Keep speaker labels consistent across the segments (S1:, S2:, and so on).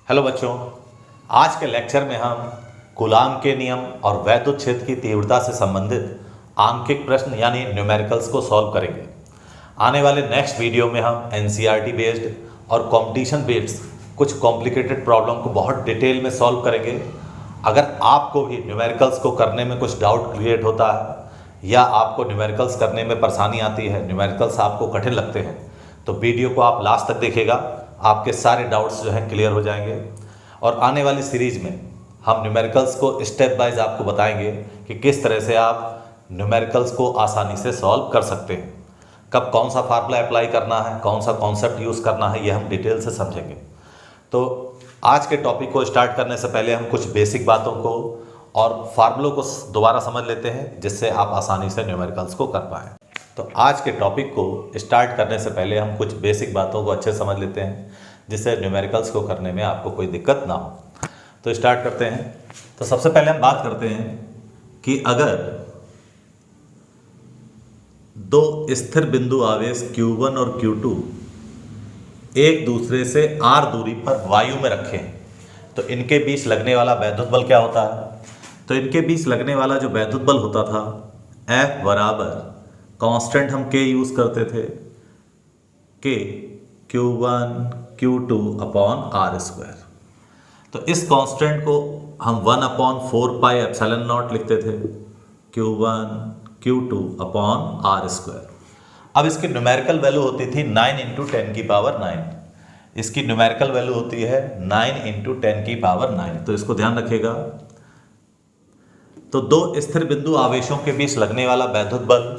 S1: Hello बच्चों, आज के लेक्चर में हम कूलाम के नियम और वैद्युत क्षेत्र की तीव्रता से संबंधित आंकिक प्रश्न यानी न्यूमेरिकल्स को सॉल्व करेंगे। आने वाले नेक्स्ट वीडियो में हम एनसीईआरटी बेस्ड और कंपटीशन बेस्ड कुछ कॉम्प्लिकेटेड प्रॉब्लम को बहुत डिटेल में सॉल्व करेंगे। अगर आपको भी न्यूमेरिकल्स को करने में कुछ डाउट क्रिएट होता है या आपको न्यूमेरिकल्स करने में परेशानी आती है, न्यूमेरिकल्स आपको कठिन लगते हैं, तो वीडियो को आप लास्ट तक देखिएगा, आपके सारे डाउट्स जो हैं क्लियर हो जाएंगे। और आने वाली सीरीज में हम न्यूमेरिकल्स को स्टेप बाइज आपको बताएंगे कि किस तरह से आप न्यूमेरिकल्स को आसानी से सॉल्व कर सकते हैं, कब कौन सा फार्मूला अप्लाई करना है, कौन सा कॉन्सेप्ट यूज़ करना है, ये हम डिटेल से समझेंगे। तो आज के टॉपिक को स्टार्ट करने से पहले हम कुछ बेसिक बातों को और फार्मूलों को दोबारा समझ लेते हैं, जिससे आप आसानी से न्यूमेरिकल्स को कर पाएँ। तो आज के टॉपिक को स्टार्ट करने से पहले हम कुछ बेसिक बातों को अच्छे समझ लेते हैं, जिससे न्यूमेरिकल्स को करने में आपको कोई दिक्कत ना हो। तो स्टार्ट करते हैं। तो सबसे पहले हम बात करते हैं कि अगर दो स्थिर बिंदु आवेश Q1 और Q2 एक दूसरे से r दूरी पर वायु में रखें तो इनके बीच लगने वाला वैद्युत बल क्या होता है। तो इनके बीच लगने वाला जो वैद्युत बल होता था F बराबर कांस्टेंट हम K यूज़ करते थे, K Q1 Q2 upon R square. तो इस कांस्टेंट को हम 1/4 पाई एप्सिलॉन नॉट लिखते थे, Q1 Q2 upon R square. अब इसकी न्यूमेरिकल वैल्यू होती थी 9 × 10⁹। इसकी न्यूमेरिकल वैल्यू होती है 9 × 10⁹। तो इसको ध्यान रखिएगा। तो दो स्थिर बिंदु आवेशों के बीच लगने वाला वैद्युत बल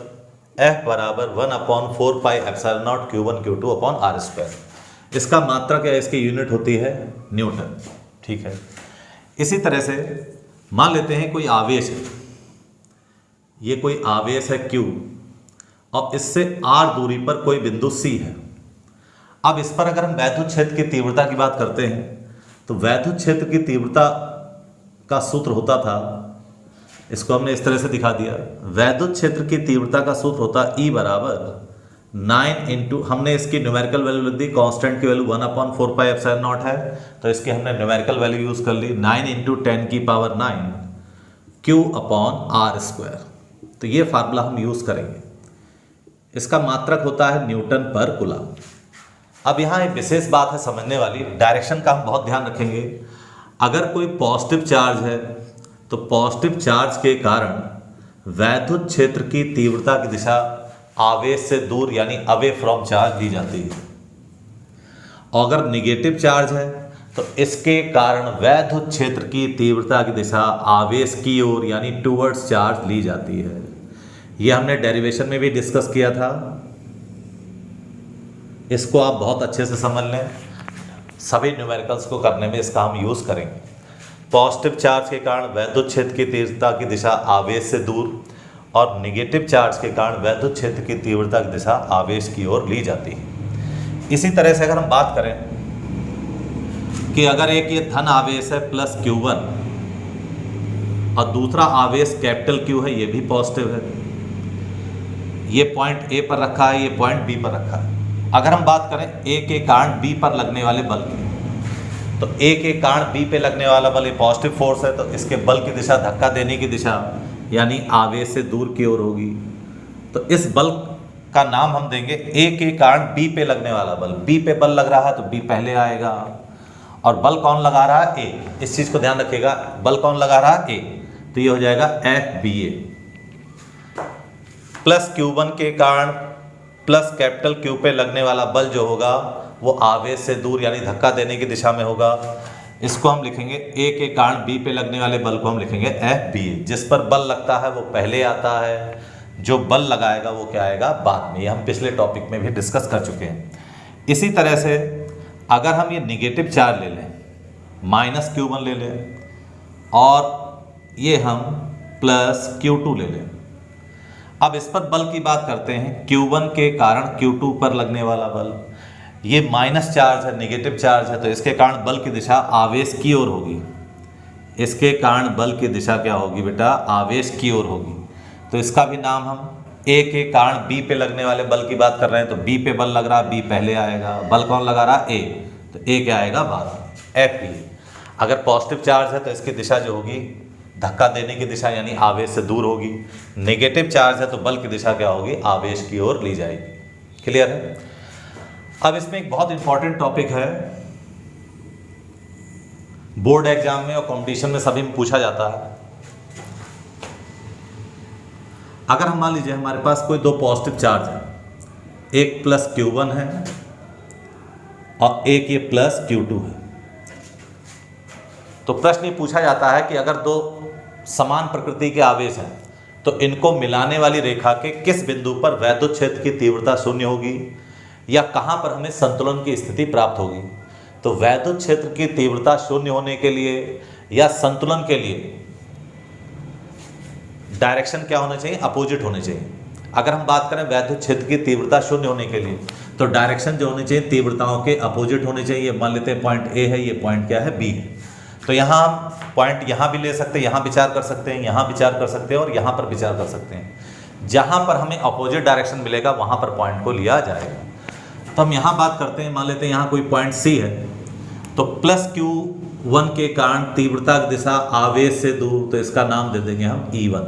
S1: F बराबर 1/4 pi epsilon naught Q1 Q2 upon R square. इसका मात्रक या इसकी यूनिट होती है न्यूटन। ठीक है। इसी तरह से मान लेते हैं कोई आवेश है, ये कोई आवेश है Q और इससे R दूरी पर कोई बिंदु C है। अब इस पर अगर हम वैद्युत क्षेत्र की तीव्रता की बात करते हैं तो वैद्युत क्षेत्र की तीव्रता का सूत्र होता था, इसको हमने इस तरह से दिखा दिया। वैद्युत क्षेत्र की तीव्रता का सूत्र होता E बराबर 9 हमने इसकी न्यूमेरिकल वैल्यू लिख दी, कांस्टेंट की वैल्यू 1/4 पाई एप्सिलॉन नॉट है, तो इसकी हमने न्यूमेरिकल वैल्यू यूज कर ली 9 × 10⁹ Q अपॉन आर स्क्वायर। तो ये फार्मूला हम यूज करेंगे। इसका मात्रक होता है न्यूटन पर कूलम। अब यहाँ एक विशेष बात है समझने वाली, डायरेक्शन का हम बहुत ध्यान रखेंगे। अगर कोई पॉजिटिव चार्ज है तो पॉजिटिव चार्ज के कारण वैद्युत क्षेत्र की तीव्रता की दिशा आवेश से दूर यानी अवे फ्रॉम चार्ज ली जाती है। और अगर निगेटिव चार्ज है तो इसके कारण वैद्युत क्षेत्र की तीव्रता की दिशा आवेश की ओर यानी टुवर्ड्स चार्ज ली जाती है। यह हमने डेरिवेशन में भी डिस्कस किया था, इसको आप बहुत अच्छे से समझ लें। सभी न्यूमेरिकल्स को करने में इसका हम यूज करेंगे। पॉजिटिव चार्ज के कारण वैद्युत क्षेत्र की तीव्रता की दिशा आवेश से दूर और निगेटिव चार्ज के कारण वैद्युत क्षेत्र की तीव्रता की दिशा आवेश की ओर ली जाती है। इसी तरह से अगर हम बात करें कि अगर एक ये धन आवेश है प्लस Q1 और दूसरा आवेश कैपिटल Q है, ये भी पॉजिटिव है, ये पॉइंट A पर रखा है, ये पॉइंट B पर रखा है। अगर हम बात करें A के कारण B पर लगने वाले बल की, तो A के कारण B पे लगने वाला बल ये पॉजिटिव फोर्स है, तो इसके बल की दिशा, धक्का देने की दिशा यानी आवेश से दूर की ओर होगी। तो इस बल का नाम हम देंगे A के कारण B पे लगने वाला बल। B पे बल लग रहा है तो B पहले आएगा। और बल कौन लगा रहा है? A। इस चीज को ध्यान रखिएगा, बल कौन लगा रहा है? A। तो ये हो जाएगा FBA प्लस Q1 के कारण प्लस कैपिटल Q पे लगने वाला बल जो होगा वो आवेश से दूर यानी धक्का देने की दिशा में होगा। इसको हम लिखेंगे A के कारण B पे लगने वाले बल को हम लिखेंगे FBA। जिस पर बल लगता है वो पहले आता है, जो बल लगाएगा वो क्या आएगा? बाद में। ये हम पिछले टॉपिक में भी डिस्कस कर चुके हैं। इसी तरह से अगर हम ये निगेटिव चार्ज ले लें, -Q1 ले लें और ये हम प्लस Q2 ले लें। अब इस पर बल की बात करते हैं। Q1 के कारण Q2 पर लगने वाला बल, ये माइनस चार्ज है, नेगेटिव चार्ज है, तो इसके कारण बल की दिशा आवेश की ओर होगी। इसके कारण बल की दिशा क्या होगी बेटा? आवेश की ओर होगी। तो इसका भी नाम हम A के कारण B पे लगने वाले बल की बात कर रहे हैं, तो B पे बल लग रहा है, B पहले आएगा। बल कौन लगा रहा है? A। तो A क्या आएगा? बाद में। F P. अगर पॉजिटिव चार्ज है तो इसकी दिशा जो होगी धक्का देने की दिशा यानी आवेश से दूर होगी। नेगेटिव चार्ज है तो बल की दिशा क्या होगी, आवेश की ओर ली जाएगी। क्लियर है। अब इसमें एक बहुत इंपॉर्टेंट टॉपिक है, बोर्ड एग्जाम में और कंपटीशन में सभी में पूछा जाता है। अगर हम मान लीजिए हमारे पास कोई दो पॉजिटिव चार्ज है, एक प्लस Q1 है और एक ये प्लस Q2 है, तो प्रश्न ये पूछा जाता है कि अगर दो समान प्रकृति के आवेश हैं तो इनको मिलाने वाली रेखा के किस बिंदु पर वैद्युत क्षेत्र की तीव्रता शून्य होगी या कहां पर हमें संतुलन की स्थिति प्राप्त होगी। तो वैद्युत क्षेत्र की तीव्रता शून्य होने के लिए या संतुलन के लिए डायरेक्शन क्या होना चाहिए, अपोजिट होने चाहिए। अगर हम बात करें वैद्युत क्षेत्र की तीव्रता शून्य होने के लिए तो डायरेक्शन जो होनी चाहिए तीव्रताओं के अपोजिट होने चाहिए। मान लेते हैं पॉइंट ए है, ये पॉइंट क्या है, बी है। तो यहाँ हम पॉइंट यहाँ भी ले सकते हैं, यहाँ विचार कर सकते हैं, यहाँ विचार कर सकते हैं और यहाँ पर विचार कर सकते हैं। जहाँ पर हमें अपोजिट डायरेक्शन मिलेगा वहाँ पर पॉइंट को लिया जाएगा। तो हम यहाँ बात करते हैं, मान लेते हैं यहाँ कोई पॉइंट सी है, तो प्लस Q1 के कारण तीव्रता की दिशा आवेश से दूर, तो इसका नाम दे देंगे हम E1।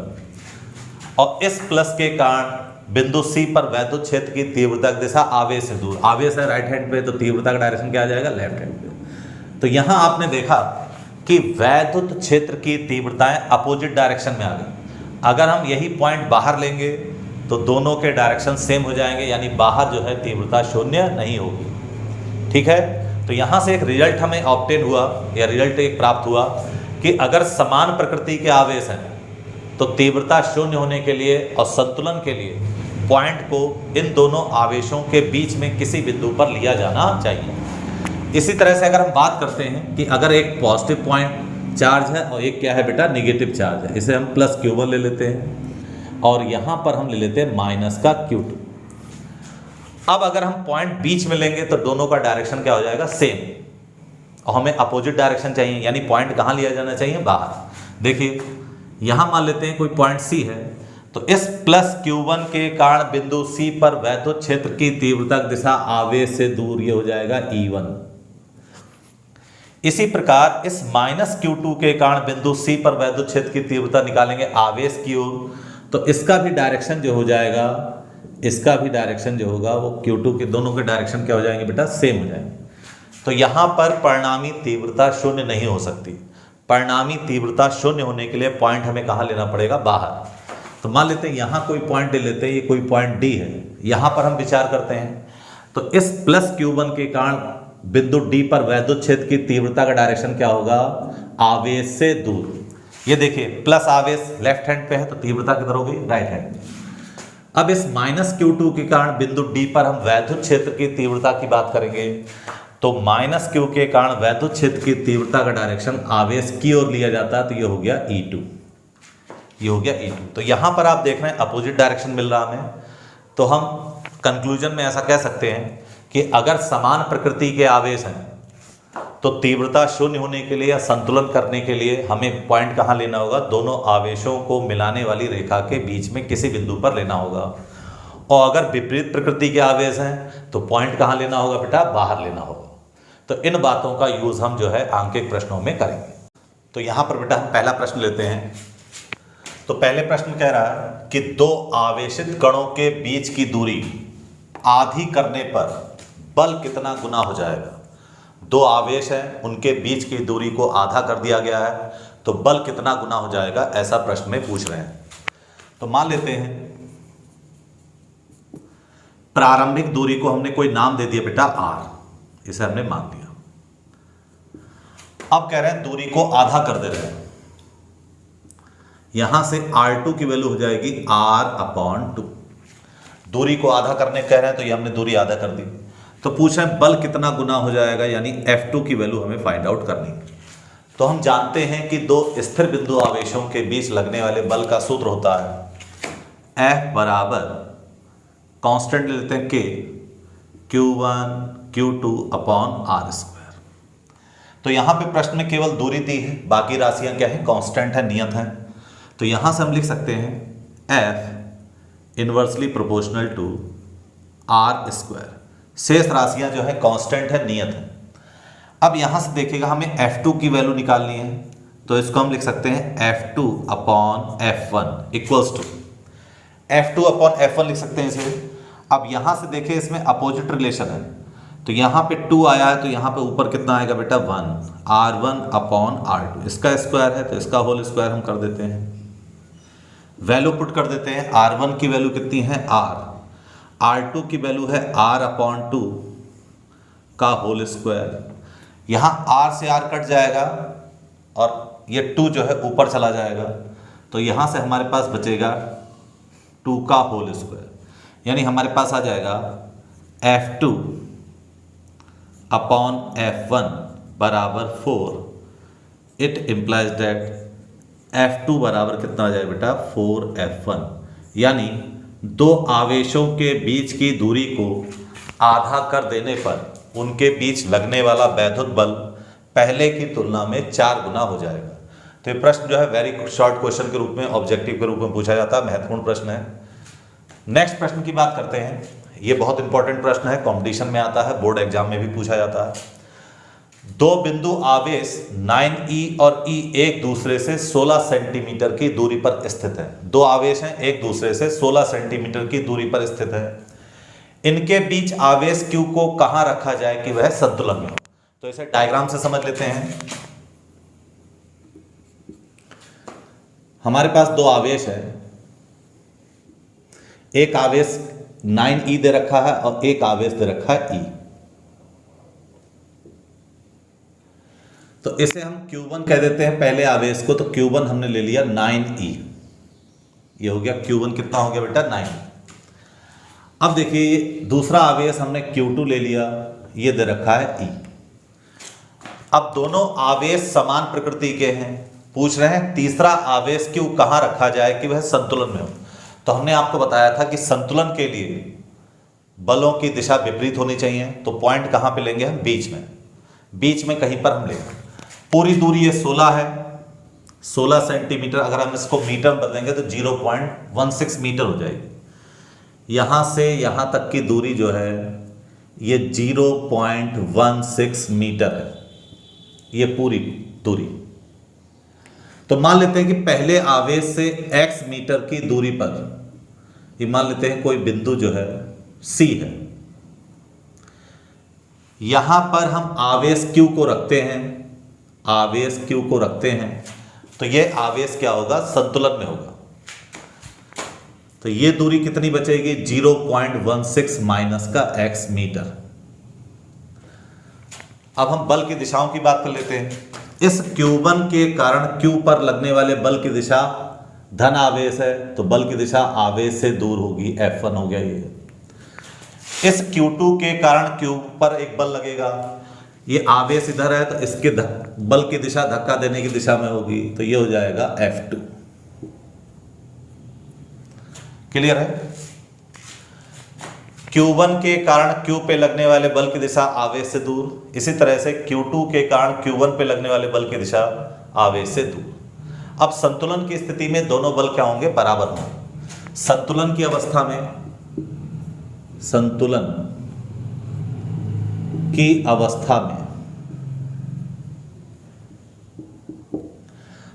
S1: और इस प्लस के कारण बिंदु सी पर वैद्युत क्षेत्र की तीव्रता की दिशा आवेश से दूर, आवेश है राइट हैंड पे तो तीव्रता का डायरेक्शन क्या आ जाएगा, लेफ्ट हैंड पे। तो यहाँ आपने देखा कि वैद्युत क्षेत्र की तीव्रताएं अपोजिट डायरेक्शन में आ गई। अगर हम यही पॉइंट बाहर लेंगे तो दोनों के डायरेक्शन सेम हो जाएंगे, यानी बाहर जो है तीव्रता शून्य नहीं होगी। ठीक है। तो यहाँ से एक रिजल्ट हमें ऑब्टेन हुआ या रिजल्ट एक प्राप्त हुआ कि अगर समान प्रकृति के आवेश हैं तो तीव्रता शून्य होने के लिए और संतुलन के लिए पॉइंट को इन दोनों आवेशों के बीच में किसी बिंदु पर लिया जाना चाहिए। इसी तरह से अगर हम बात करते हैं कि अगर एक पॉजिटिव पॉइंट चार्ज है और एक क्या है बेटा, निगेटिव चार्ज है, इसे हम प्लस Q1 ले लेते हैं और यहाँ पर हम ले लेते हैं माइनस का Q2। अब अगर हम पॉइंट बीच में लेंगे तो दोनों का डायरेक्शन क्या हो जाएगा, सेम, और हमें अपोजिट डायरेक्शन चाहिए, यानी पॉइंट कहाँ लिया जाना चाहिए, बाहर। देखिए यहाँ मान लेते हैं कोई पॉइंट सी है, तो इस प्लस Q1 के कारण बिंदु सी पर वैद्युत क्षेत्र की तीव्रता की दिशा आवेश से दूर, ये हो जाएगा E1। इसी प्रकार इस माइनस Q2 के कारण बिंदु सी पर वैद्युत क्षेत्र की तीव्रता निकालेंगे आवेश की ओर, तो इसका भी डायरेक्शन जो हो जाएगा, इसका भी डायरेक्शन जो होगा वो Q2 के दोनों के डायरेक्शन क्या हो जाएंगे बेटा, सेम हो जाएंगे। तो यहाँ पर परिणामी तीव्रता शून्य नहीं हो सकती। परिणामी तीव्रता शून्य होने के लिए पॉइंट हमें कहाँ लेना पड़ेगा, बाहर। तो मान लेते हैं यहाँ कोई पॉइंट ले लेते हैं, ये कोई पॉइंट डी है, यहाँ पर हम विचार करते हैं। तो इस प्लस Q1 के कारण बिंदु डी पर वैद्युत क्षेत्र की तीव्रता का डायरेक्शन क्या होगा, आवेश से दूर। ये देखिए प्लस आवेश लेफ्ट हैंड पे है तो तीव्रता किधर होगी, राइट हैंड। अब इस माइनस Q2 के कारण बिंदु डी पर हम वैद्युत क्षेत्र की तीव्रता की बात करेंगे, तो माइनस Q के कारण वैद्युत क्षेत्र की तीव्रता का डायरेक्शन आवेश की ओर लिया जाता है, तो ये हो गया E2, ये हो गया E2। तो यहाँ पर आप देख रहे हैं अपोजिट डायरेक्शन मिल रहा हमें। तो हम कंक्लूजन में ऐसा कह सकते हैं कि अगर समान प्रकृति के आवेश हैं तो तीव्रता शून्य होने के लिए या संतुलन करने के लिए हमें पॉइंट कहाँ लेना होगा, दोनों आवेशों को मिलाने वाली रेखा के बीच में किसी बिंदु पर लेना होगा। और अगर विपरीत प्रकृति के आवेश हैं तो पॉइंट कहाँ लेना होगा बेटा, बाहर लेना होगा। तो इन बातों का यूज हम जो है आंकिक प्रश्नों में करेंगे। तो यहाँ पर बेटा हम पहला प्रश्न लेते हैं। तो पहले प्रश्न कह रहा है कि दो आवेशित कणों के बीच की दूरी आधी करने पर बल कितना गुना हो जाएगा। दो आवेश हैं, उनके बीच की दूरी को आधा कर दिया गया है, तो बल कितना गुना हो जाएगा, ऐसा प्रश्न में पूछ रहे हैं। तो मान लेते हैं प्रारंभिक दूरी को हमने कोई नाम दे दिया बेटा r, इसे हमने मान लिया। अब कह रहे हैं दूरी को आधा कर दे रहे हैं, यहां से r2 की वैल्यू हो जाएगी r/2। दूरी को आधा करने कह रहे हैं तो ये हमने दूरी आधा कर दी। तो पूछ रहे हैं बल कितना गुना हो जाएगा, यानी F2 की वैल्यू हमें फाइंड आउट करनी है। तो हम जानते हैं कि दो स्थिर बिंदु आवेशों के बीच लगने वाले बल का सूत्र होता है F बराबर कांस्टेंट ले लेते हैं K, Q1 Q2/r²। तो यहां पे प्रश्न में केवल दूरी दी है, बाकी राशियां क्या है, कांस्टेंट है, नियत है। तो यहां से हम लिख सकते हैं F inversely proportional to r²। शेष राशियां जो है कांस्टेंट है, नियत है। अब यहां से देखिएगा हमें F2 की वैल्यू निकालनी है, तो इसको हम लिख सकते हैं F2 upon F1 equals to F2 upon F1 लिख सकते हैं इसे। अब यहां से देखिए इसमें अपोजिट रिलेशन है, तो यहां पे 2 आया है तो यहां पे ऊपर कितना आएगा बेटा 1, R1 अपॉन R2, इसका स्क्वायर है तो इसका होल स्क्वायर हम कर देते हैं। वैल्यू पुट कर देते हैं, R1 की वैल्यू कितनी है R, R2 की वैल्यू है R अपॉन 2 का होल स्क्वायर। यहाँ R से R कट जाएगा और ये 2 जो है ऊपर चला जाएगा, तो यहाँ से हमारे पास बचेगा 2 का होल स्क्वायर, यानी हमारे पास आ जाएगा F2 अपॉन F1 बराबर 4। इट इम्प्लाइज दैट F2 बराबर कितना आ जाए बेटा 4F1, यानी दो आवेशों के बीच की दूरी को आधा कर देने पर उनके बीच लगने वाला वैद्युत बल पहले की तुलना में 4 गुना हो जाएगा। तो ये प्रश्न जो है वेरी शॉर्ट क्वेश्चन के रूप में, ऑब्जेक्टिव के रूप में पूछा जाता है, महत्वपूर्ण प्रश्न है। नेक्स्ट प्रश्न की बात करते हैं। ये बहुत इंपॉर्टेंट प्रश्न है, कंपटीशन में आता है, बोर्ड एग्जाम में भी पूछा जाता है। दो बिंदु आवेश 9E और E एक दूसरे से 16 सेंटीमीटर की दूरी पर स्थित है। दो आवेश हैं, एक दूसरे से 16 सेंटीमीटर की दूरी पर स्थित है। इनके बीच आवेश Q को कहां रखा जाए कि वह संतुलन में हो। तो इसे डायग्राम से समझ लेते हैं। हमारे पास दो आवेश है, एक आवेश 9E दे रखा है और एक आवेश दे रखा है E। तो इसे हम Q1 कह देते हैं पहले आवेश को, तो Q1 हमने ले लिया 9E, ये हो गया Q1, कितना हो गया बेटा 9। अब देखिए दूसरा आवेश हमने Q2 ले लिया, ये दे रखा है E। अब दोनों आवेश समान प्रकृति के हैं, पूछ रहे हैं तीसरा आवेश Q कहां रखा जाए कि वह संतुलन में हो। तो हमने आपको बताया था कि संतुलन के लिए बलों की दिशा विपरीत होनी चाहिए, तो पॉइंट कहां पे लेंगे हम, बीच में कहीं पर हम लेंगे। पूरी दूरी ये 16 है, 16 सेंटीमीटर, अगर हम इसको मीटर में बदलेंगे तो 0.16 मीटर हो जाएगी। यहां से यहां तक की दूरी जो है ये 0.16 मीटर है, ये पूरी दूरी। तो मान लेते हैं कि पहले आवेश से x मीटर की दूरी पर, ये मान लेते हैं कोई बिंदु जो है C है, यहां पर हम आवेश Q को रखते हैं, आवेश Q को रखते हैं, तो ये आवेश क्या होगा, संतुलन में होगा। तो ये दूरी कितनी बचेगी, 0.16 माइनस का x मीटर। अब हम बल की दिशाओं की बात कर लेते हैं। इस Q1 के कारण Q पर लगने वाले बल की दिशा धन आवेश है, तो बल की दिशा आवेश से दूर होगी, F1 हो गया ये। इस Q2 के कारण Q पर एक बल लगेगा, ये आवेश इधर है तो इसके बल की दिशा धक्का देने की दिशा में होगी, तो ये हो जाएगा F2। क्लियर है। Q1 के कारण Q पे लगने वाले बल की दिशा आवेश से दूर, इसी तरह से Q2 के कारण Q1 पे लगने वाले बल की दिशा आवेश से दूर। अब संतुलन की स्थिति में दोनों बल क्या होंगे, बराबर होंगे। संतुलन की अवस्था में, संतुलन की अवस्था में,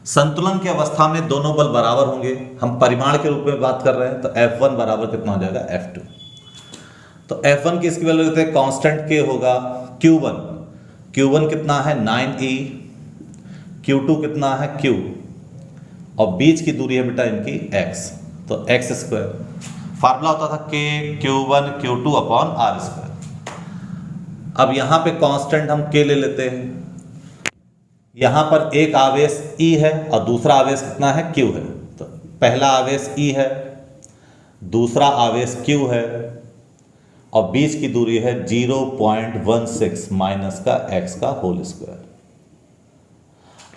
S1: संतुलन की अवस्था में दोनों बल बराबर होंगे। हम परिमाण के रूप में बात कर रहे हैं, तो F1 बराबर कितना हो जाएगा, F2। तो F1 की इसकी वैल्यू लेते हैं, कांस्टेंट K होगा Q1 कितना है 9E, Q2 कितना है Q, और बीच की दूरी है बेटा इनकी x, तो x स्क्वायर। फार्मूला होता था K Q1 Q2 upon R square. अब यहां पे कांस्टेंट हम K ले लेते हैं, यहां पर एक आवेश E है और दूसरा आवेश कितना है, Q है। तो पहला आवेश E है, दूसरा आवेश Q है, और बीच की दूरी है 0.16 माइनस का x का होल स्क्वायर।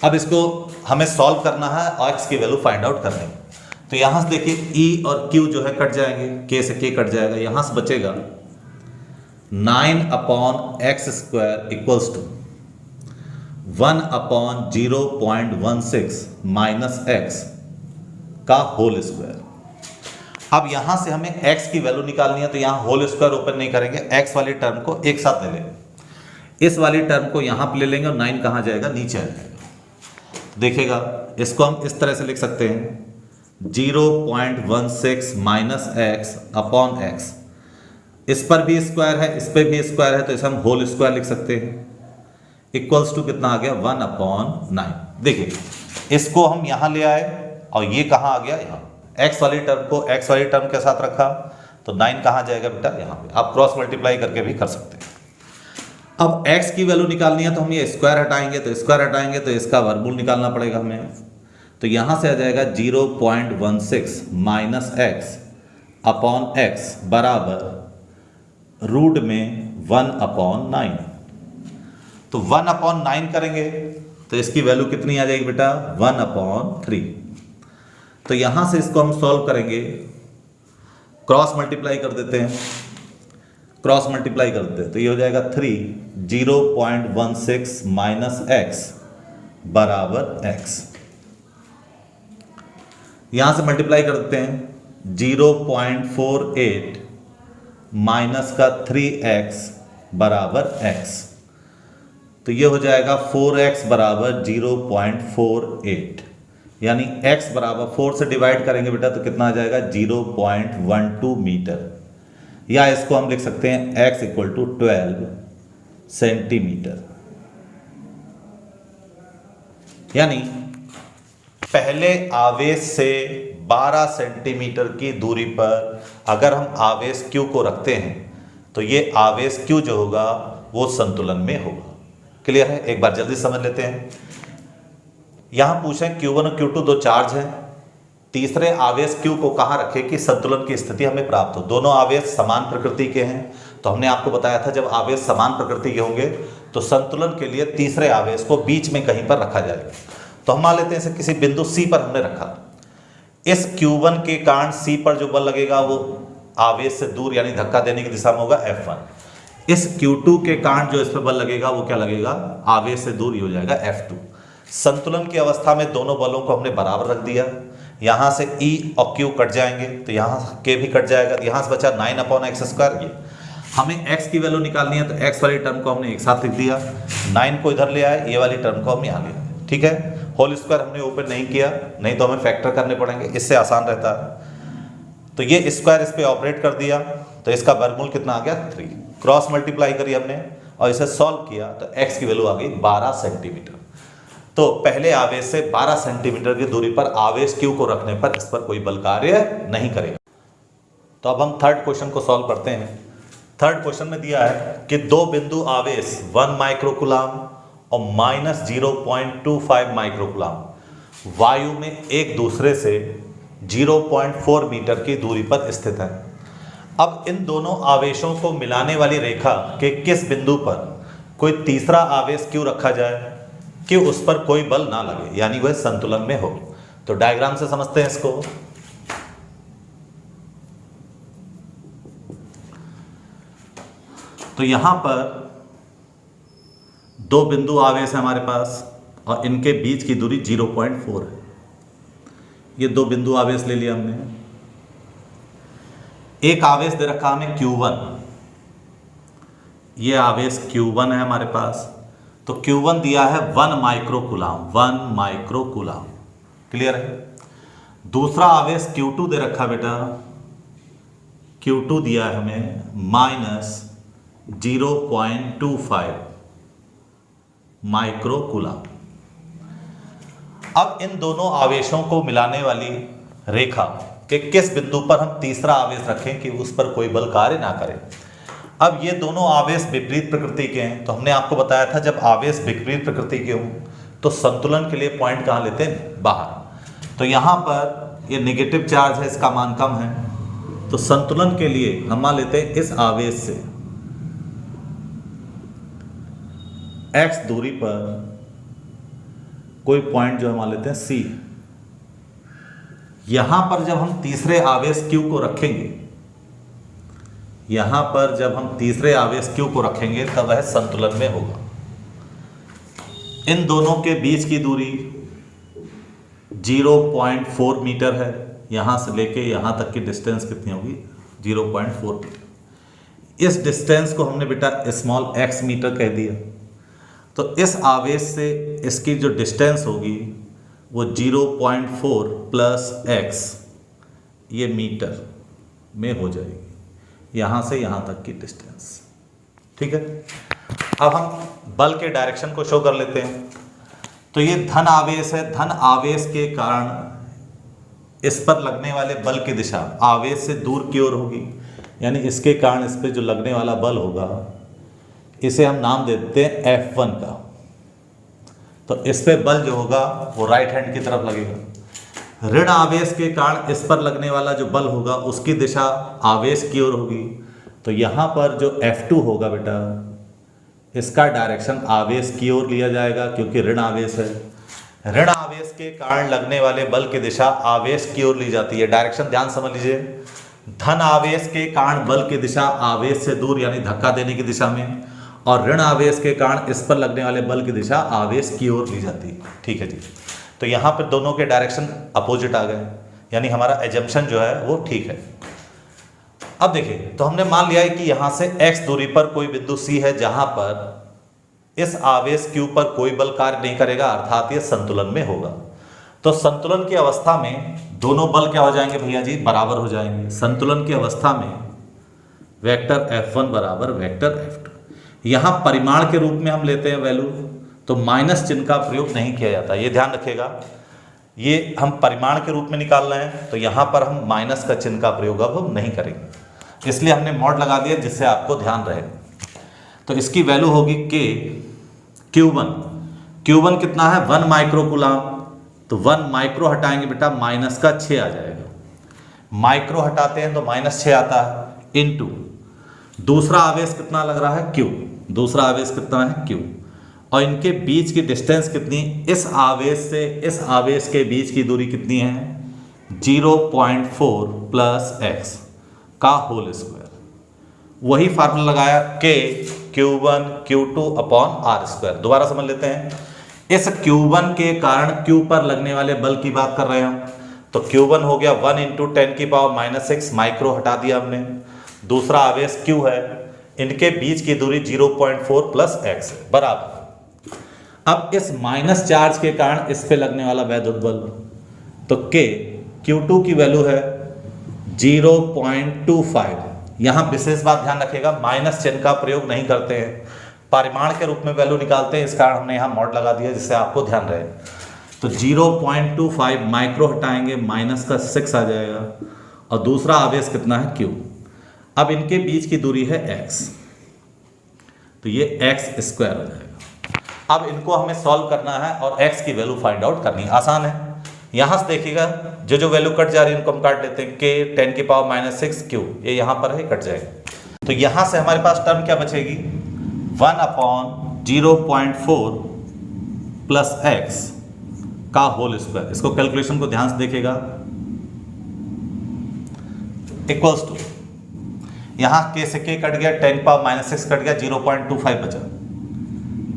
S1: अब इसको हमें सॉल्व करना है और x की वैल्यू फाइंड आउट करनी है। तो यहां से देखिए E और Q जो है कट जाएंगे, K से K कट जाएगा, यहां से बचेगा 9 upon x square equals to 1 upon 0.16 minus x का होल स्क्वायर। अब यहां से हमें x की वैल्यू निकालनी है, तो यहां होल स्क्वायर ओपन नहीं करेंगे, x वाली टर्म को एक साथ ले लेंगे। इस वाली टर्म को यहाँ पे ले लेंगे और 9 कहाँ जाएगा, नीचे आ जाएगा। देखिएगा इसको हम इस तरह से लिख सकते हैं 0.16 माइनस एक्स अपॉन एक्स, इस पर भी स्क्वायर है, इस पर भी स्क्वायर है, तो इसे हम होल स्क्वायर लिख सकते हैं, इक्वल्स टू कितना आ गया 1/9। देखिए इसको हम यहाँ ले आए और ये कहाँ आ गया, यहाँ x वाली टर्म को x वाली टर्म के साथ रखा तो 9 कहाँ जाएगा बेटा, यहाँ पे। आप क्रॉस मल्टीप्लाई करके भी कर सकते हैं। अब x की वैल्यू निकालनी है तो हम ये स्क्वायर हटाएंगे, तो स्क्वायर हटाएंगे तो इसका वर्गमूल निकालना पड़ेगा हमें, तो यहाँ से आ जाएगा 0.16 माइनस एक्स अपॉन एक्स बराबर रूट में 1/9। तो 1/9 करेंगे तो इसकी वैल्यू कितनी आ जाएगी बेटा, 1/3। तो यहां से इसको हम सॉल्व करेंगे, क्रॉस मल्टीप्लाई कर देते हैं, क्रॉस मल्टीप्लाई करते हैं तो ये हो जाएगा 3, 0.16 माइनस एक्स बराबर एक्स। यहां से मल्टीप्लाई कर देते हैं 0.48 माइनस का 3x बराबर x, तो ये हो जाएगा 4x बराबर 0.48, यानी x बराबर 4 से डिवाइड करेंगे बेटा तो कितना आ जाएगा 0.12 मीटर, या इसको हम लिख सकते हैं x इक्वल टू 12 सेंटीमीटर। यानी पहले आवेश से 12 सेंटीमीटर की दूरी पर अगर हम आवेश q को रखते हैं तो ये आवेश q जो होगा वो संतुलन में होगा। क्लियर है, एक बार जल्दी समझ लेते हैं। यहां पूछें Q1 और Q2 दो चार्ज हैं, तीसरे आवेश Q को कहां रखें कि संतुलन की स्थिति हमें प्राप्त हो। दोनों आवेश समान प्रकृति के हैं, तो हमने आपको बताया था जब आवेश समान प्रकृति के होंगे तो संतुलन के लिए तीसरे आवेश को बीच में कहीं पर रखा जाएगा। तो हम मान लेते हैं इसे किसी बिंदु C पर हमने रखा, इस Q1 के कारण C पर जो बल लगेगा वो आवेश से दूर यानी धक्का देने की दिशा में होगा F1। इस Q2 के कारण जो इस पर बल लगेगा वो क्या लगेगा, आवेश से दूर ही हो जाएगा F2। संतुलन की अवस्था में दोनों बलों को हमने बराबर रख दिया, यहां से E और Q कट जाएंगे तो यहां K भी कट जाएगा, तो यहां से बचा 9/x²। ये हमें x की वैल्यू निकालनी है तो x वाली टर्म को हमने एक साथ लिख दिया, 9 को इधर ले आए, ये वाली टर्म को हम यहाँ ले आए। ठीक है, होल स्क्वायर हमने ओपन नहीं किया, नहीं तो हमें फैक्टर करने पड़ेंगे, इससे आसान रहता है। तो ये स्क्वायर इस पे ऑपरेट कर दिया तो इसका वर्गमूल कितना आ गया 3। क्रॉस मल्टीप्लाई करी हमने और इसे सॉल्व किया तो x की वैल्यू आ गई 12 सेंटीमीटर। तो पहले आवेश से 12 सेंटीमीटर की दूरी पर आवेश Q को रखने पर इस पर कोई बल कार्य नहीं करेगा। तो अब हम थर्ड क्वेश्चन को सॉल्व करते हैं। थर्ड क्वेश्चन में दिया है कि दो बिंदु आवेश 1 माइक्रोकूलम और -0.25 माइक्रोकूलम वायु में एक दूसरे से 0.4 मीटर की दूरी पर स्थित है। अब इन दोनों आवेशों को मिलाने वाली रेखा के किस बिंदु पर कोई तीसरा आवेश Q रखा जाए कि उस पर कोई बल ना लगे, यानी वह संतुलन में हो। तो डायग्राम से समझते हैं इसको। तो यहां पर दो बिंदु आवेश है हमारे पास और इनके बीच की दूरी 0.4 है। ये दो बिंदु आवेश ले लिया हमने। एक आवेश दे रखा हमें Q1, ये आवेश Q1 है हमारे पास, तो Q1 दिया है 1 माइक्रोकूलम, 1 माइक्रोकूलम। क्लियर है। दूसरा आवेश Q2 दे रखा बेटा, Q2 दिया है हमें -0.25 माइक्रोकूलम। अब इन दोनों आवेशों को मिलाने वाली रेखा कि किस बिंदु पर हम तीसरा आवेश रखें कि उस पर कोई बल कार्य ना करे। अब ये दोनों आवेश विपरीत प्रकृति के हैं, तो हमने आपको बताया था जब आवेश विपरीत प्रकृति के हों तो संतुलन के लिए पॉइंट कहाँ लेते हैं, बाहर। तो यहाँ पर ये नेगेटिव चार्ज है, इसका मान कम है, तो संतुलन के लिए हम मान लेते हैं इस आवेश से x दूरी पर कोई पॉइंट जो हम मान लेते हैं C। यहां पर जब हम तीसरे आवेश Q को रखेंगे, यहां पर जब हम तीसरे आवेश Q को रखेंगे तब वह संतुलन में होगा। इन दोनों के बीच की दूरी 0.4 मीटर है, यहां से लेके यहां तक की डिस्टेंस कितनी होगी 0.4 मीटर। इस डिस्टेंस को हमने बेटा स्मॉल x मीटर कह दिया, तो इस आवेश से इसकी जो डिस्टेंस होगी वो 0.4 प्लस x ये मीटर में हो जाएगी, यहाँ से यहाँ तक की डिस्टेंस। ठीक है, अब हम बल के डायरेक्शन को शो कर लेते हैं। तो ये धन आवेश है, धन आवेश के कारण इस पर लगने वाले बल की दिशा आवेश से दूर की ओर होगी, यानी इसके कारण इस पर जो लगने वाला बल होगा इसे हम नाम देते हैं F1 का। तो इस पे बल जो होगा वो राइट हैंड की तरफ लगेगा। ऋण आवेश के कारण इस पर लगने वाला जो बल होगा उसकी दिशा आवेश की ओर होगी, तो यहाँ पर जो F2 होगा बेटा इसका डायरेक्शन आवेश की ओर लिया जाएगा, क्योंकि ऋण आवेश है। ऋण आवेश के कारण लगने वाले बल की दिशा आवेश की ओर ली जाती है। डायरेक्शन ध्यान समझ लीजिए, धन आवेश के कारण बल की दिशा आवेश से दूर यानी धक्का देने की दिशा में, और ऋण आवेश के कारण इस पर लगने वाले बल की दिशा आवेश की ओर ली जाती है। ठीक है जी, तो यहाँ पर दोनों के डायरेक्शन अपोजिट आ गए, यानी हमारा एजम्पशन जो है वो ठीक है। अब देखिए, तो हमने मान लिया है कि यहाँ से x दूरी पर कोई बिंदु C है जहाँ पर इस आवेश Q पर कोई बल कार्य नहीं करेगा, अर्थात ये संतुलन में होगा। तो संतुलन की अवस्था में दोनों बल क्या हो जाएंगे भैया जी, बराबर हो जाएंगे। संतुलन की अवस्था में वेक्टर F1 बराबर वेक्टर F2। यहाँ परिमाण के रूप में हम लेते हैं वैल्यू, तो माइनस चिन्ह का प्रयोग नहीं किया जाता, ये ध्यान रखिएगा। ये हम परिमाण के रूप में निकाल रहे हैं, तो यहाँ पर हम माइनस का चिन्ह का प्रयोग अब हम नहीं करेंगे, इसलिए हमने मॉड लगा दिया जिससे आपको ध्यान रहे। तो इसकी वैल्यू होगी K Q1 कितना है 1 माइक्रो कूलाम, तो 1 माइक्रो हटाएंगे बेटा माइनस का 6 आ जाएगा। माइक्रो हटाते हैं तो माइनस 6 आता है, इनटू दूसरा आवेश कितना लग रहा है Q, दूसरा आवेश कितना है Q, और इनके बीच की डिस्टेंस कितनी, इस आवेश से इस आवेश के बीच की दूरी कितनी है 0.4 प्लस x का होल स्क्वायर। वही फार्मूला लगाया K Q1 Q2 upon R square. दोबारा समझ लेते हैं, इस Q1 के कारण Q पर लगने वाले बल की बात कर रहे हैं हम, तो Q1 हो गया 1 इंटू 10⁻⁻6 माइक्रो हटा दिया हमने। दूसरा आवेश Q है, इनके बीच की दूरी 0.4 प्लस x है बराबर। अब इस माइनस चार्ज के कारण इस पे लगने वाला वैद्युत बल, तो K Q2 की वैल्यू है 0.25। यहाँ विशेष बात ध्यान रखिएगा, माइनस चिन्ह का प्रयोग नहीं करते हैं, परिमाण के रूप में वैल्यू निकालते हैं, इस कारण हमने यहाँ मॉड लगा दिया जिससे आपको ध्यान रहे। तो 0.25 माइक्रो हटाएंगे माइनस का 6 आ जाएगा, और दूसरा आवेश कितना है Q। अब इनके बीच की दूरी है x, तो ये x स्क्वायर हो जाएगा। अब इनको हमें सॉल्व करना है और x की वैल्यू फाइंड आउट करनी है, आसान है। यहाँ से देखिएगा जो वैल्यू कट जा रही है उनको हम काट लेते हैं, K 10⁻⁻6 Q, ये यहाँ पर है, कट जाएगा। तो यहाँ से हमारे पास टर्म क्या बचेगी 1 अपॉन 0.4 प्लस x का होल स्क्वायर। इसको कैलकुलेशन को ध्यान से देखिएगा, इक्वल्स टू यहाँ K से K कट गया, 10⁻⁻6 कट गया, 0.25 बचा,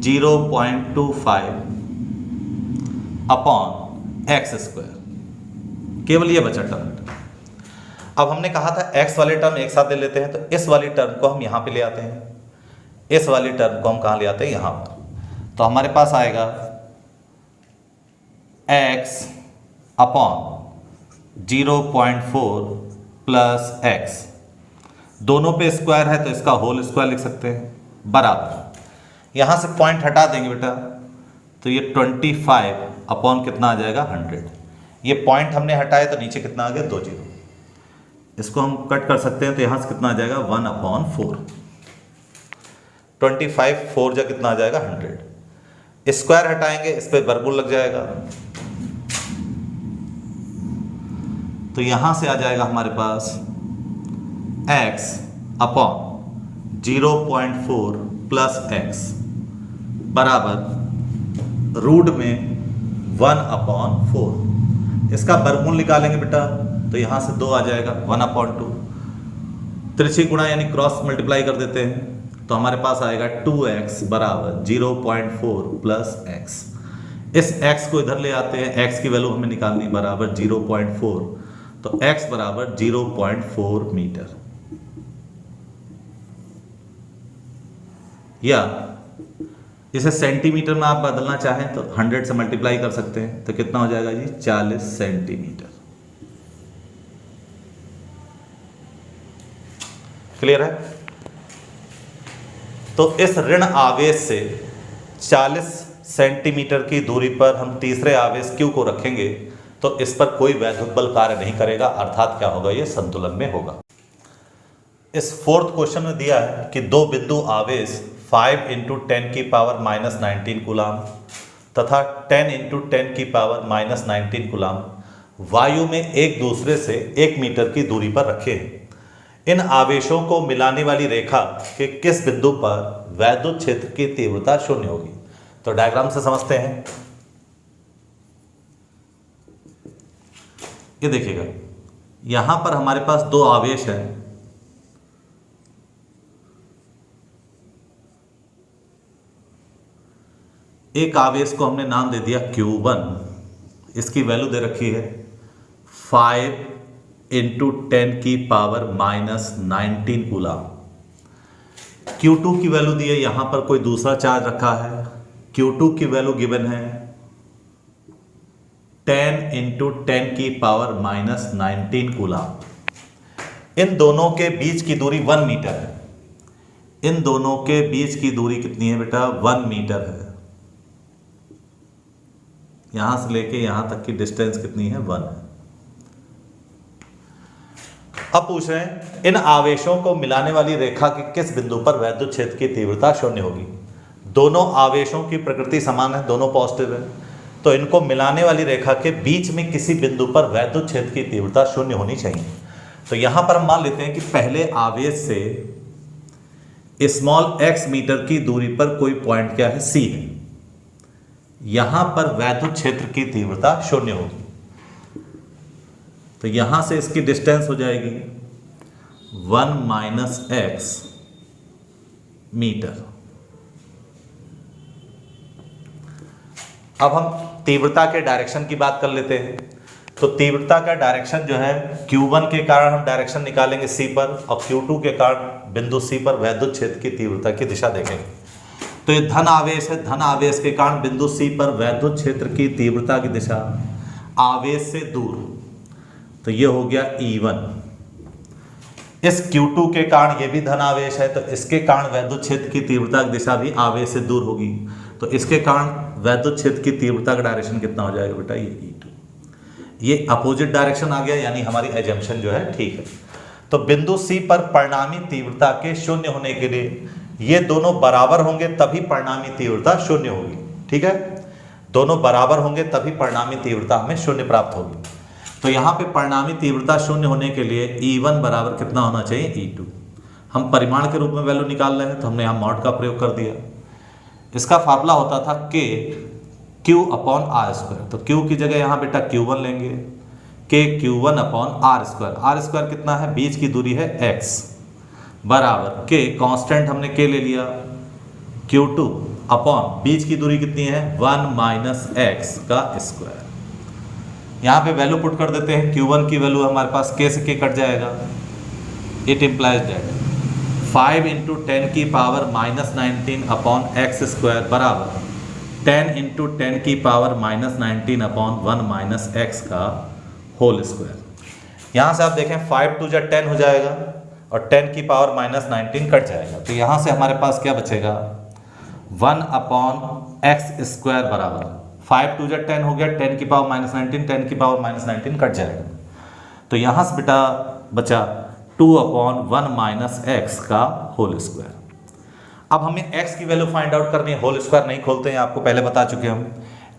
S1: 0.25 अपॉन x स्क्वायर, केवल ये बचा टर्म। अब हमने कहा था x वाले टर्म एक साथ ले लेते हैं, तो इस वाली टर्म को हम यहाँ पे ले आते हैं, इस वाली टर्म को हम कहाँ ले आते हैं यहाँ पर। तो हमारे पास आएगा x अपॉन 0.4 प्लस x, दोनों पे स्क्वायर है तो इसका होल स्क्वायर लिख सकते हैं, बराबर। यहाँ से पॉइंट हटा देंगे बेटा, तो ये 25 अपॉन कितना आ जाएगा 100। ये पॉइंट हमने हटाया तो नीचे कितना आ गया 2 जीरो, इसको हम कट कर सकते हैं, तो यहाँ से कितना आ जाएगा 1/4, 25 4 जा कितना आ जाएगा 100। स्क्वायर हटाएंगे, इस पर वर्गमूल लग जाएगा, तो यहाँ से आ जाएगा हमारे पास x अपॉन 0.4 प्लस x बराबर रूट में 1/4। इसका वर्गमूल निकालेंगे बेटा, तो यहाँ से 2 आ जाएगा, 1/2। त्रिची गुणा यानी क्रॉस मल्टीप्लाई कर देते हैं, तो हमारे पास आएगा 2x बराबर 0.4 प्लस x। इस x को इधर ले आते हैं, x की वैल्यू हमें निकालनी बराबर 0.4, तो x बराबर 0.4 मीटर। या इसे सेंटीमीटर में आप बदलना चाहें तो 100 से मल्टीप्लाई कर सकते हैं, तो कितना हो जाएगा जी 40 सेंटीमीटर। क्लियर है? तो इस ऋण आवेश से 40 सेंटीमीटर की दूरी पर हम तीसरे आवेश Q को रखेंगे तो इस पर कोई वैद्युत बल कार्य नहीं करेगा, अर्थात क्या होगा, ये संतुलन में होगा। इस फोर्थ क्वेश्चन में दिया है कि दो बिंदु आवेश 5 × 10⁻⁻19 कूलाम तथा 10 × 10⁻⁻19 कूलाम वायु में एक दूसरे से 1 मीटर की दूरी पर रखे हैं। इन आवेशों को मिलाने वाली रेखा के किस बिंदु पर वैद्युत क्षेत्र की तीव्रता शून्य होगी? तो डायग्राम से समझते हैं। ये देखिएगा, यहां पर हमारे पास दो आवेश हैं। एक आवेश को हमने नाम दे दिया Q1, इसकी वैल्यू दे रखी है 5 × 10⁻⁻19 कूलाम। Q2 की वैल्यू दी है, यहां पर कोई दूसरा चार्ज रखा है। Q2 की वैल्यू गिवन है 10 × 10⁻⁻19 कूलाम। इन दोनों के बीच की दूरी 1 मीटर है। इन दोनों के बीच की दूरी कितनी है बेटा? 1 मीटर है। यहां से लेके यहां तक की डिस्टेंस कितनी है? 1 है। अब पूछ रहे हैं इन आवेशों को मिलाने वाली रेखा के किस बिंदु पर वैद्युत क्षेत्र की तीव्रता शून्य होगी? दोनों आवेशों की प्रकृति समान है, दोनों पॉजिटिव है, तो इनको मिलाने वाली रेखा के बीच में किसी बिंदु पर वैद्युत क्षेत्र की तीव्रता शून्य होनी चाहिए। तो यहां पर हम मान लेते हैं कि पहले आवेश से स्मॉल x मीटर की दूरी पर कोई पॉइंट क्या है? C है। यहां पर वैद्युत क्षेत्र की तीव्रता शून्य होगी, तो यहां से इसकी डिस्टेंस हो जाएगी 1 - x मीटर। अब हम तीव्रता के डायरेक्शन की बात कर लेते हैं। तो तीव्रता का डायरेक्शन जो है Q1 के कारण हम डायरेक्शन निकालेंगे C पर, और Q2 के कारण बिंदु C पर वैद्युत क्षेत्र की तीव्रता की दिशा देखेंगे। तो ये धन आवेश है, धन आवेश के कारण बिंदु C पर वैद्युत क्षेत्र की तीव्रता की दिशा आवेश से दूर, तो ये हो गया E1। इस Q2 के कारण ये भी धन आवेश है, तो इसके कारण वैद्युत क्षेत्र की तीव्रता की दिशा भी आवेश से दूर होगी, तो इसके कारण वैद्युत क्षेत्र की तीव्रता का डायरेक्शन कितना हो जाएगा बेटा? ये E2। ये अपोजिट डायरेक्शन आ गया, यानी हमारी एजम्पशन जो है ठीक है। तो बिंदु C पर परिणामी तीव्रता के शून्य होने के लिए ये दोनों बराबर होंगे, तभी परिणामी तीव्रता शून्य होगी। ठीक है, दोनों बराबर होंगे तभी परिणामी तीव्रता हमें शून्य प्राप्त होगी। तो यहाँ पे परिणामी तीव्रता शून्य होने के लिए E1 बराबर कितना होना चाहिए? E2। हम परिमाण के रूप में वैल्यू निकाल रहे हैं, तो हमने यहाँ मॉड का प्रयोग कर दिया। इसका फार्मूला होता था K Q/r²। तो Q की जगह यहाँ बेटा Q1 लेंगे, K Q1/r²। r² कितना है? बीच की दूरी है x, बराबर K कांस्टेंट हमने K ले लिया, Q2 अपॉन बीच की दूरी कितनी है? 1 - x का स्क्वायर। यहाँ पे वैल्यू पुट कर देते हैं। Q1 की वैल्यू हमारे पास K से K कट जाएगा। It implies that 5 × 10⁻⁻19 upon x² बराबर 10 × 10⁻⁻19 अपॉन 1 - x का होल स्क्वायर। यहाँ से आप देखें 5 × 2 = 10 हो जाएगा और 10⁻⁻19 कट जाएगा, तो यहाँ से हमारे पास क्या बचेगा? 1/x² बराबर 5 × 2 = 10 हो गया, 10⁻⁻19 10⁻⁻19 कट जाएगा, तो यहाँ से बेटा बचा 2/1 - x का होल स्क्वायर। अब हमें x की वैल्यू फाइंड आउट करनी है, होल स्क्वायर नहीं खोलते हैं, आपको पहले बता चुके हम।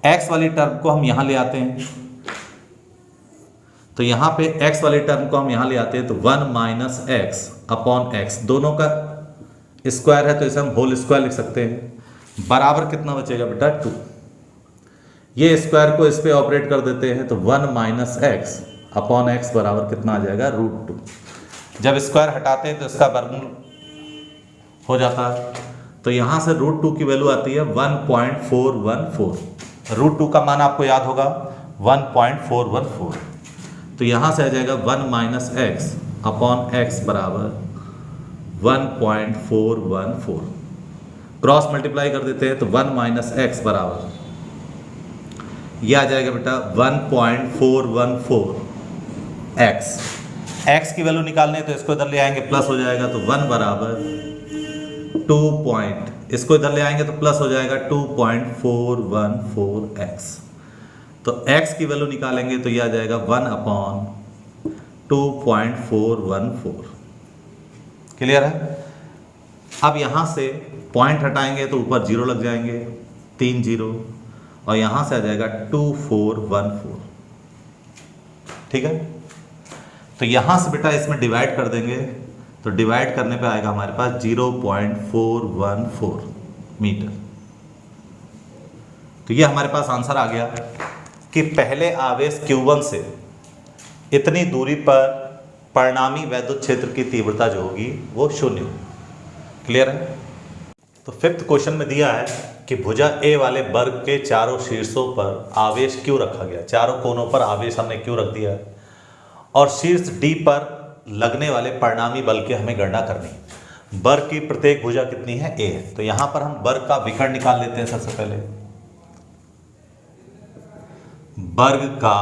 S1: x वाली टर्म को हम यहाँ ले आते हैं, तो यहाँ पे x वाली टर्म को हम यहाँ ले आते हैं, तो 1 - x अपॉन x, दोनों का स्क्वायर है तो इसे हम होल स्क्वायर लिख सकते हैं, बराबर कितना बचेगा बेटा? 2। ये स्क्वायर को इस पे ऑपरेट कर देते हैं, तो 1 - x अपॉन x बराबर कितना आ जाएगा? √2। जब स्क्वायर हटाते हैं तो इसका वर्गमूल हो जाता है, तो यहाँ से √2 की वैल्यू आती है 1.414। √2 का मान आपको याद होगा 1.414, तो यहाँ से आ जाएगा 1 - x अपॉन x बराबर 1.414। क्रॉस मल्टीप्लाई कर देते हैं तो 1 माइनस एक्स बराबर ये आ जाएगा बेटा 1.414 एक्स। एक्स की वैल्यू निकालनी है तो इसको इधर ले आएंगे प्लस हो जाएगा तो 1 बराबर 2 इसको इधर ले आएंगे तो प्लस हो जाएगा 2.414 एक्स। तो x की वैल्यू निकालेंगे तो यह आ जाएगा 1/2.414। क्लियर है। अब यहां से पॉइंट हटाएंगे तो ऊपर जीरो लग जाएंगे, 3 जीरो, और यहां से आ जाएगा 2414। ठीक है। तो यहां से बेटा इसमें डिवाइड कर देंगे तो डिवाइड करने पे आएगा हमारे पास 0.414 मीटर। तो ये हमारे पास आंसर आ गया कि पहले आवेश Q1 से इतनी दूरी पर परिणामी वैद्युत क्षेत्र की तीव्रता जो होगी वो 0 होगी। क्लियर है। तो 5th क्वेश्चन में दिया है कि भुजा A वाले वर्ग के चारों शीर्षों पर आवेश क्यों रखा गया। चारों कोनों पर आवेश हमने क्यों रख दिया है और शीर्ष D पर लगने वाले परिणामी बल की हमें गणना करनी है। वर्ग की प्रत्येक भुजा कितनी है, A है। तो यहां पर हम वर्ग का विकर्ण निकाल लेते हैं। सबसे पहले वर्ग का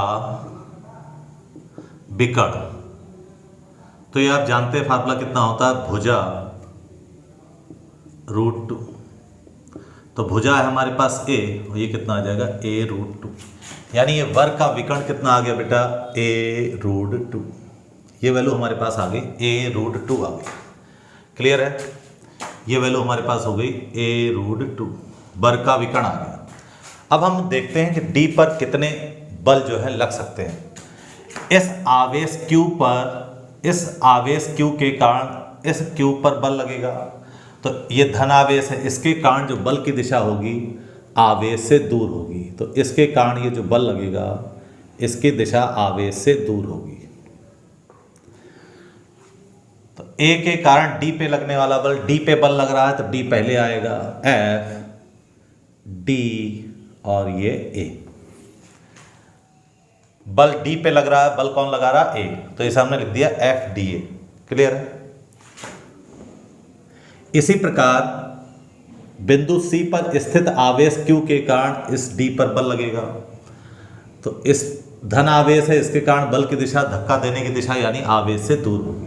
S1: विकर्ण, तो ये आप जानते हैं फार्मूला कितना होता है, भुजा √2। तो भुजा है हमारे पास A और ये कितना आ जाएगा A√2, यानी ये वर्ग का विकर्ण कितना आ गया बेटा A√2। ये वैल्यू हमारे पास आ गई A√2 आ गई। क्लियर है। ये वैल्यू हमारे पास हो गई A√2, वर्ग का विकर्ण आ गया। अब हम देखते हैं कि D पर कितने बल जो है लग सकते हैं। इस आवेश Q के कारण इस Q पर बल लगेगा, तो ये धन आवेश है, इसके कारण जो बल की दिशा होगी आवेश से दूर होगी। तो इसके कारण ये जो बल लगेगा इसकी दिशा आवेश से दूर होगी। तो A के कारण D पे लगने वाला बल, D पे बल लग रहा है तो D पहले आएगा, F D और ये A। बल D पे लग रहा है, बल कौन लगा रहा है A, तो इसे हमने लिख दिया FDA। क्लियर है। इसी प्रकार बिंदु C पर स्थित आवेश Q के कारण इस D पर बल लगेगा। तो इस धन आवेश है, इसके कारण बल की दिशा धक्का देने की दिशा यानी आवेश से दूर होगी।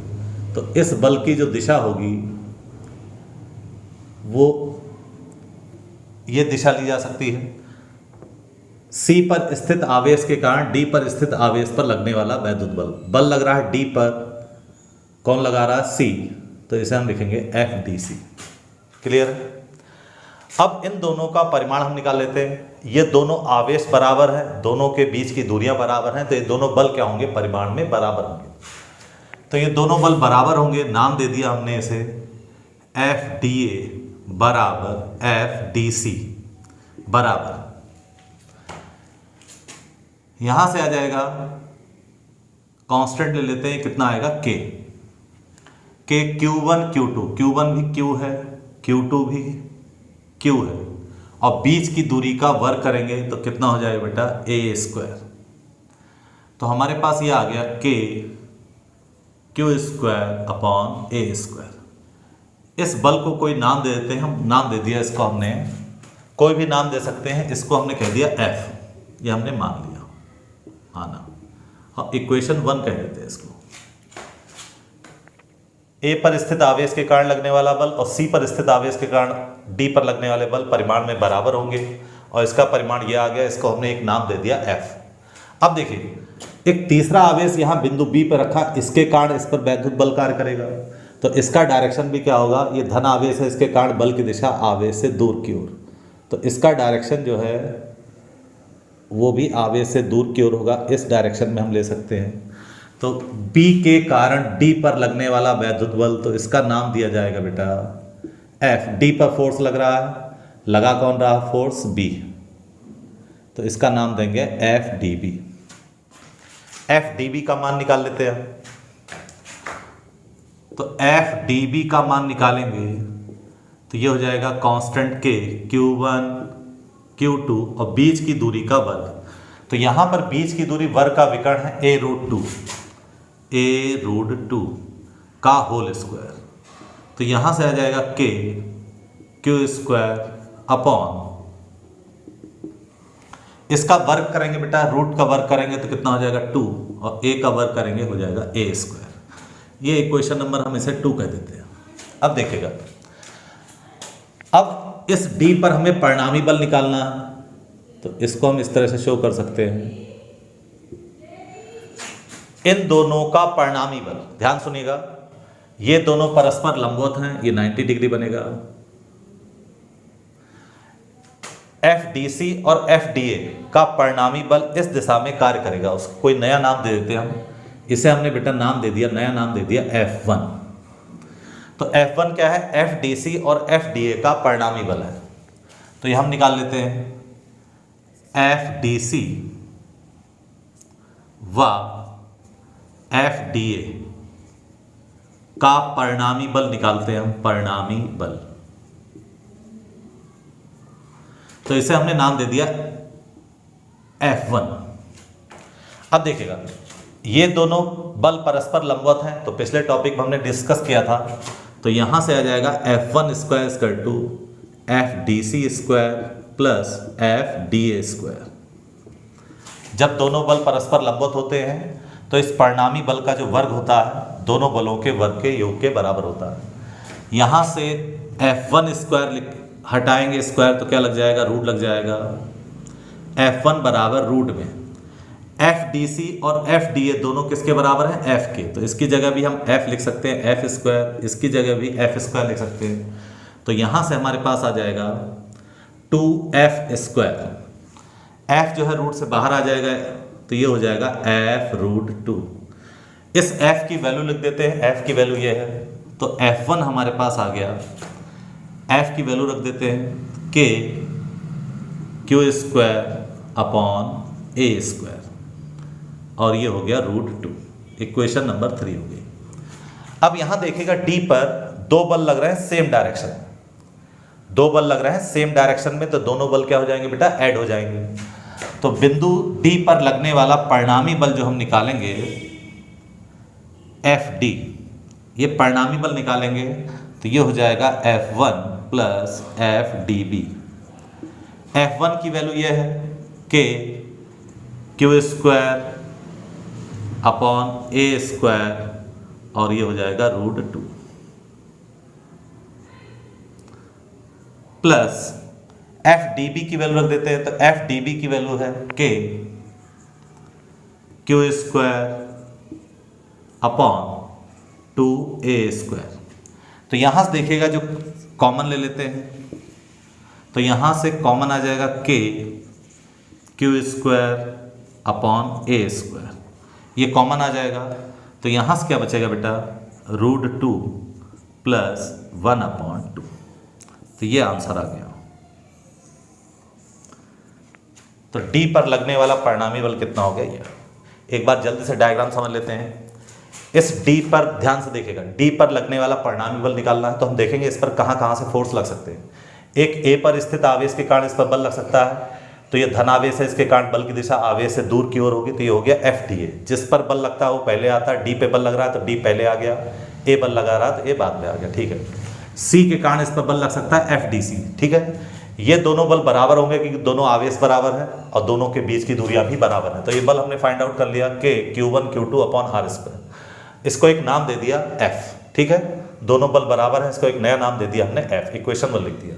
S1: तो इस बल की जो दिशा होगी वो ये दिशा ली जा सकती है। C पर स्थित आवेश के कारण D पर स्थित आवेश पर लगने वाला वैद्युत बल लग रहा है D पर, कौन लगा रहा है C, तो इसे हम लिखेंगे FDC। क्लियर है। अब इन दोनों का परिमाण हम निकाल लेते हैं। ये दोनों आवेश बराबर है, दोनों के बीच की दूरियां बराबर हैं, तो ये दोनों बल क्या होंगे, परिमाण में बराबर होंगे। तो ये दोनों बल बराबर होंगे, नाम दे दिया हमने इसे FDA बराबर FDC बराबर, यहां से आ जाएगा कांस्टेंट ले लेते हैं, कितना आएगा K Q1 Q2, Q1 भी Q है, Q2 भी Q है, और बीच की दूरी का वर्ग करेंगे तो कितना हो जाएगा बेटा A²। तो हमारे पास ये आ गया Q²/A²। इस बल को कोई नाम दे देते हैं, हम नाम दे दिया इसको, हमने कोई भी नाम दे सकते हैं, इसको हमने कह दिया F, ये हमने मान लिया। आना हाँ, इक्वेशन 1 कह देते हैं इसको। A पर स्थित आवेश के कारण लगने वाला बल और C पर स्थित आवेश के कारण D पर लगने वाले बल परिमाण में बराबर होंगे, और इसका परिमाण यह आ गया, इसको हमने एक नाम दे दिया F। अब देखिए एक तीसरा आवेश यहाँ बिंदु B पर रखा, इसके कारण इस पर वैद्युत बल कार्य करेगा, तो इसका डायरेक्शन भी क्या होगा, ये धन आवेश है, इसके कारण बल की दिशा आवेश से दूर की ओर, तो इसका डायरेक्शन जो है वो भी आवेश से दूर की ओर होगा। इस डायरेक्शन में हम ले सकते हैं। तो B के कारण D पर लगने वाला वैद्युत बल, तो इसका नाम दिया जाएगा बेटा F। D पर फोर्स लग रहा है, लगा कौन रहा, फोर्स B, तो इसका नाम देंगे FDB। FDB का मान निकाल लेते हैं। तो FDB का मान निकालेंगे तो ये हो जाएगा कांस्टेंट K Q1 Q2 और बीच की दूरी का वर्ग। तो यहां पर बीच की दूरी वर्ग का विकर्ण है A√2 का होल स्क्वायर। तो यहां से आ जाएगा K क्यू स्क्वायर अपॉन, इसका वर्ग करेंगे बेटा, रूट का वर्ग करेंगे तो कितना हो जाएगा 2, और ए का वर्ग करेंगे हो जाएगा ए स्क्वायर। ये इक्वेशन नंबर हम इसे 2 कह देते हैं। अब देखिएगा, अब इस डी पर हमें परिणामी बल निकालना है, तो इसको हम इस तरह से शो कर सकते हैं। इन दोनों का परिणामी बल, ध्यान सुनिएगा, ये दोनों परस्पर लंबवत हैं, ये 90 डिग्री बनेगा। FDC और FDA का परिणामी बल इस दिशा में कार्य करेगा। उसको कोई नया नाम दे देते हैं हम, इसे हमने बेटा नाम दे दिया, नया नाम दे दिया F1। तो F1 क्या है? FDC और FDA का परिणामी बल है। तो ये हम निकाल लेते हैं, FDC व FDA का परिणामी बल निकालते हैं हम, परिणामी बल। तो इसे हमने नाम दे दिया F1। अब देखिएगा, ये दोनों बल परस्पर लंबवत हैं, तो पिछले टॉपिक में हमने डिस्कस किया था, तो यहां से आ जाएगा F1 square equal to FDC square plus FDA square. जब दोनों बल परस्पर लंबवत होते हैं तो इस परिणामी बल का जो वर्ग होता है दोनों बलों के वर्ग के योग के बराबर होता है। यहां से F1 स्क्वायर हटाएंगे स्क्वायर तो क्या लग जाएगा? रूट लग जाएगा। F1 बराबर रूट में FDC और FDA दोनों किसके बराबर हैं? F के। तो इसकी जगह भी हम F लिख सकते हैं, F स्क्वायर, इसकी जगह भी F स्क्वायर लिख सकते हैं। तो यहां से हमारे पास आ जाएगा 2F स्क्वायर। F जो है रूट से बाहर आ जाएगा, तो ये हो जाएगा F रूट 2। इस F की वैल्यू लिख देते हैं, F की वैल्यू ये है, तो F1 हमारे पास आ गया। F की वैल्यू रख देते हैं K Q square upon A square, और ये हो गया रूट 2। इक्वेशन नंबर 3 हो गई। अब यहां देखिएगा, D पर दो बल लग रहे हैं सेम डायरेक्शन में, दो बल लग रहे हैं सेम डायरेक्शन में, तो दोनों बल क्या हो जाएंगे बेटा? ऐड हो जाएंगे। तो बिंदु D पर लगने वाला परिणामी बल जो हम निकालेंगे FD, ये परिणामी बल निकालेंगे तो ये हो जाएगा F1 प्लस FDB। F1 की वैल्यू ये है K Q square upon A square, और ये हो जाएगा रूट 2 प्लस FDB की वैल्यू रख देते हैं, तो FDB की वैल्यू है K Q square upon 2A square. तो यहां से देखिएगा, जो कॉमन ले लेते हैं, तो यहां से कॉमन आ जाएगा K Q square upon A square, ये कॉमन आ जाएगा। तो यहां से क्या बचेगा बेटा? Root 2 plus 1/2। तो ये आंसर आ गया। तो D पर लगने वाला परिणामी बल कितना हो गया? ये एक बार जल्दी से डायग्राम समझ लेते हैं। इस D पर ध्यान से देखिएगा, D पर लगने वाला परिणामी बल निकालना है, तो हम देखेंगे इस पर कहां कहां से फोर्स लग सकते हैं। एक A पर स्थित आवेश के कारण इस पर बल लग सकता है, तो ये धन आवेश है, इसके कारण बल की दिशा आवेश से दूर की ओर होगी, तो ये हो गया FDA। जिस पर बल लगता है वो पहले आता है, D पे बल लग रहा है तो D पहले आ गया, A बल लगा रहा है तो A बाद में आ गया, ठीक है। C के कारण इस पर बल लग सकता है FDC, ठीक है। ये दोनों बल बराबर होंगे क्योंकि दोनों आवेश बराबर है और दोनों के बीच की दूरियां भी बराबर है। तो ये बल हमने फाइंड आउट कर लिया K Q1 Q2 upon R square. इसको एक नाम दे दिया F, ठीक है। दोनों बल बराबर है, इसको एक नया नाम दे दिया हमने F, इक्वेशन 1 लिख दिया।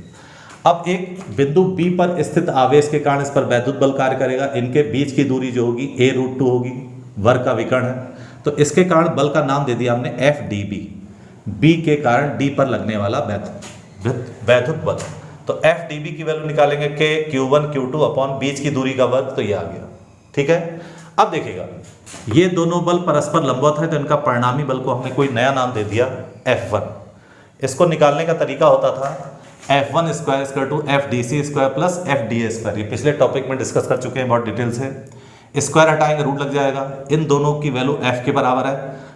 S1: अब एक बिंदु B पर स्थित आवेश के कारण इस पर वैद्युत बल कार्य करेगा। इनके बीच की दूरी जो होगी A रूट 2 होगी, वर्ग का विकर्ण है, तो इसके कारण बल का नाम दे दिया हमने FDB। B के कारण D पर लगने वाला वैद्युत बल। तो FDB की वैल्यू निकालेंगे K Q1 Q2 अपॉन बीच की दूरी का वर्ग, तो ये आ गया, ठीक है। अब देखिएगा, ये दोनों बल परस्पर लंबवत है, तो इनका परिणामी बल को हमने कोई नया नाम दे दिया F1। इसको निकालने का तरीका होता था F1 square equal to FDC square plus FDA square. ये पिछले टॉपिक में डिस्कस कर चुके हैं बहुत डिटेल से। स्क्वायर हटाएंगे रूट लग जाएगा, इन दोनों की वैल्यू F के बराबर है,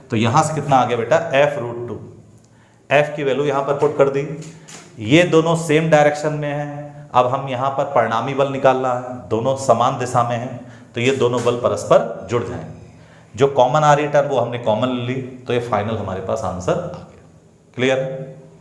S1: तो यहाँ से कितना आ गया बेटा? F root 2। F की वैल्यू यहाँ पर पुट कर दी। ये दोनों सेम डायरेक्शन में हैं। अब हम यहाँ पर परिणामी बल निकालना है, दोनों समान दिशा में हैं, तो ये दोनों बल परस्पर जुड़ जाएंगे। जो कॉमन आ रही टर्म वो हमने कॉमन ले ली, तो ये फाइनल हमारे पास आंसर आ गया। क्लियर है?